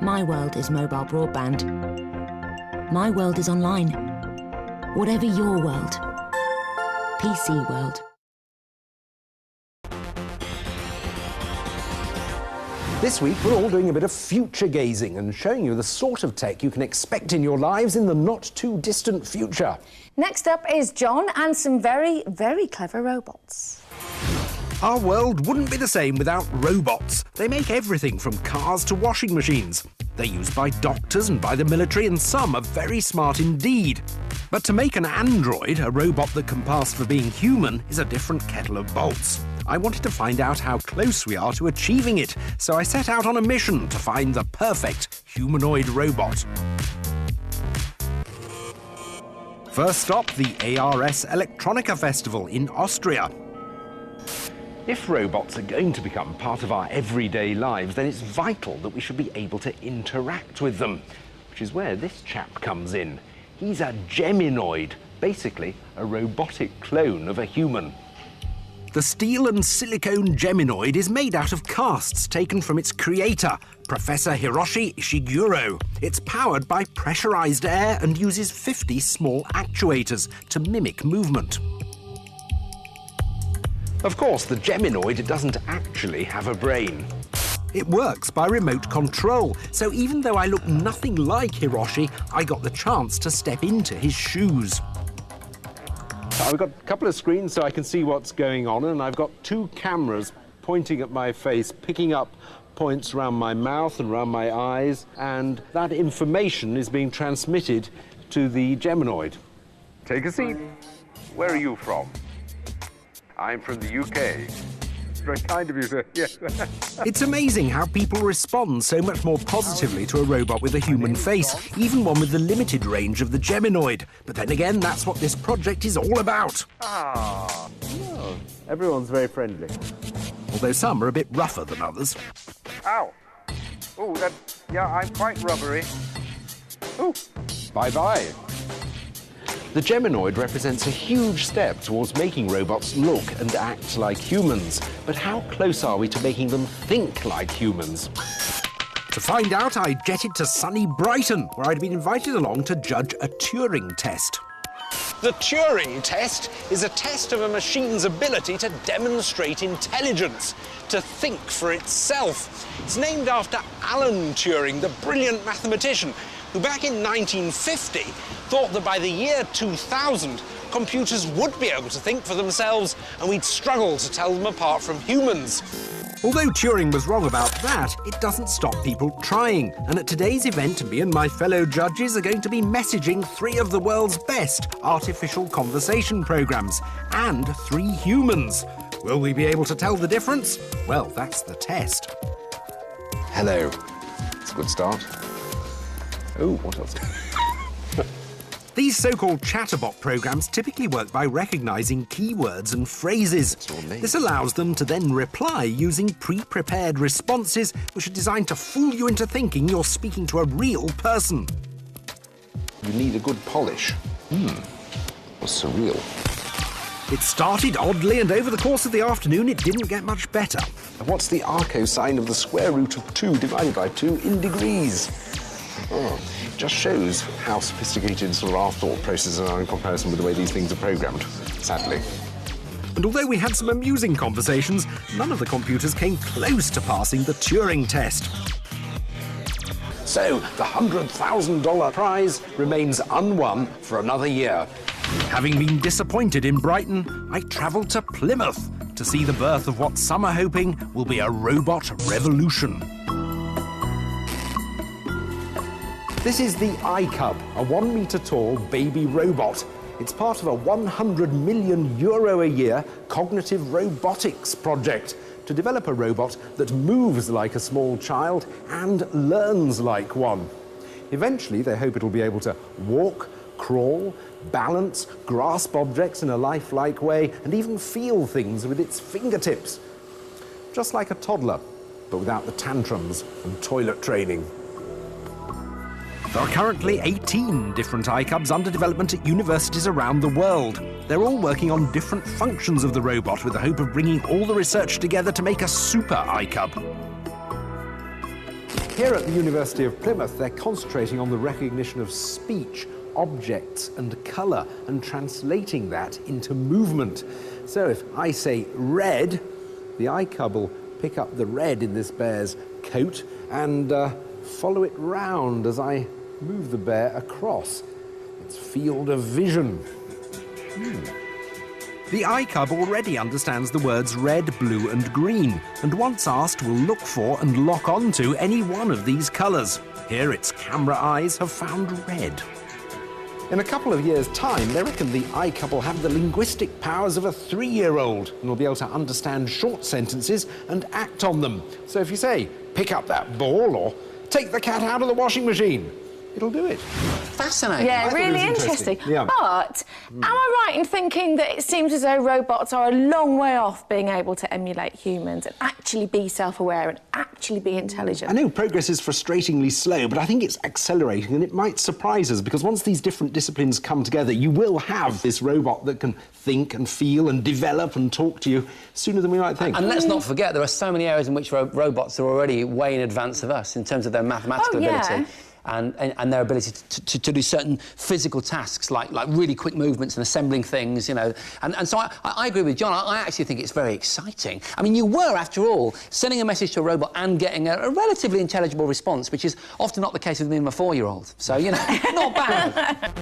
My world is mobile broadband. My world is online. Whatever your world. PC World. This week, we're all doing a bit of future gazing and showing you the sort of tech you can expect in your lives in the not-too-distant future. Next up is John and some very, very clever robots. Our world wouldn't be the same without robots. They make everything from cars to washing machines. They're used by doctors and by the military, and some are very smart indeed. But to make an android, a robot that can pass for being human, is a different kettle of bolts. I wanted to find out how close we are to achieving it, so I set out on a mission to find the perfect humanoid robot. First stop, the ARS Electronica Festival in Austria. If robots are going to become part of our everyday lives, then it's vital that we should be able to interact with them, which is where this chap comes in. He's a Geminoid, basically a robotic clone of a human. The steel and silicone Geminoid is made out of casts taken from its creator, Professor Hiroshi Ishiguro. It's powered by pressurized air and uses 50 small actuators to mimic movement. Of course, the Geminoid doesn't actually have a brain. It works by remote control, so even though I look nothing like Hiroshi, I got the chance to step into his shoes. I've got a couple of screens so I can see what's going on, and I've got two cameras pointing at my face, picking up points around my mouth and around my eyes, and that information is being transmitted to the Geminoid. Take a seat. Where are you from? I'm from the UK. Very kind of you, sir. Yes. It's amazing how people respond so much more positively to a robot with a human face, even one with the limited range of the Geminoid. But then again, that's what this project is all about. Ah, oh, everyone's very friendly. Although some are a bit rougher than others. Ow! Oh, yeah, I'm quite rubbery. Oh, bye-bye. The Geminoid represents a huge step towards making robots look and act like humans. But how close are we to making them think like humans? To find out, I jetted to sunny Brighton, where I'd been invited along to judge a Turing test. The Turing test is a test of a machine's ability to demonstrate intelligence, to think for itself. It's named after Alan Turing, the brilliant mathematician, who back in 1950 thought that by the year 2000, computers would be able to think for themselves and we'd struggle to tell them apart from humans. Although Turing was wrong about that, it doesn't stop people trying. And at today's event, me and my fellow judges are going to be messaging 3 of the world's best artificial conversation programs and 3 humans. Will we be able to tell the difference? Well, that's the test. Hello. It's a good start. Oh, what else? These so-called chatterbot programs typically work by recognizing keywords and phrases. This allows them to then reply using pre-prepared responses which are designed to fool you into thinking you're speaking to a real person. You need a good polish. What's surreal? It started oddly, and over the course of the afternoon it didn't get much better. What's the arcosine of the square root of 2 divided by 2 in degrees? Oh, it just shows how sophisticated sort of our thought processes are in comparison with the way these things are programmed, sadly. And although we had some amusing conversations, none of the computers came close to passing the Turing test. So, the $100,000 prize remains unwon for another year. Having been disappointed in Brighton, I travelled to Plymouth to see the birth of what some are hoping will be a robot revolution. This is the iCub, a 1-metre-tall baby robot. It's part of a €100 million a year cognitive robotics project to develop a robot that moves like a small child and learns like one. Eventually, they hope it'll be able to walk, crawl, balance, grasp objects in a lifelike way, and even feel things with its fingertips. Just like a toddler, but without the tantrums and toilet training. There are currently 18 different iCubs under development at universities around the world. They're all working on different functions of the robot with the hope of bringing all the research together to make a super iCub. Here at the University of Plymouth, they're concentrating on the recognition of speech, objects and colour, and translating that into movement. So if I say red, the eye cub will pick up the red in this bear's coat and follow it round as I move the bear across its field of vision. The eye cub already understands the words red, blue and green, and once asked will look for and lock onto any one of these colours. Here its camera eyes have found red. In a couple of years' time, they reckon the eye cub will have the linguistic powers of a 3-year-old and will be able to understand short sentences and act on them. So if you say, pick up that ball or take the cat out of the washing machine, it'll do it. Fascinating. Yeah, really interesting. Yeah. But am I right in thinking that it seems as though robots are a long way off being able to emulate humans and actually be self-aware and actually be intelligent? I know progress is frustratingly slow, but I think it's accelerating and it might surprise us because once these different disciplines come together, you will have this robot that can think and feel and develop and talk to you sooner than we might think. And let's not forget, there are so many areas in which robots are already way in advance of us in terms of their mathematical ability. And their ability to do certain physical tasks like really quick movements and assembling things, you know. And so I agree with John. I actually think it's very exciting. I mean, you were, after all, sending a message to a robot and getting a relatively intelligible response, which is often not the case with me and my 4-year-old. So, you know, not bad.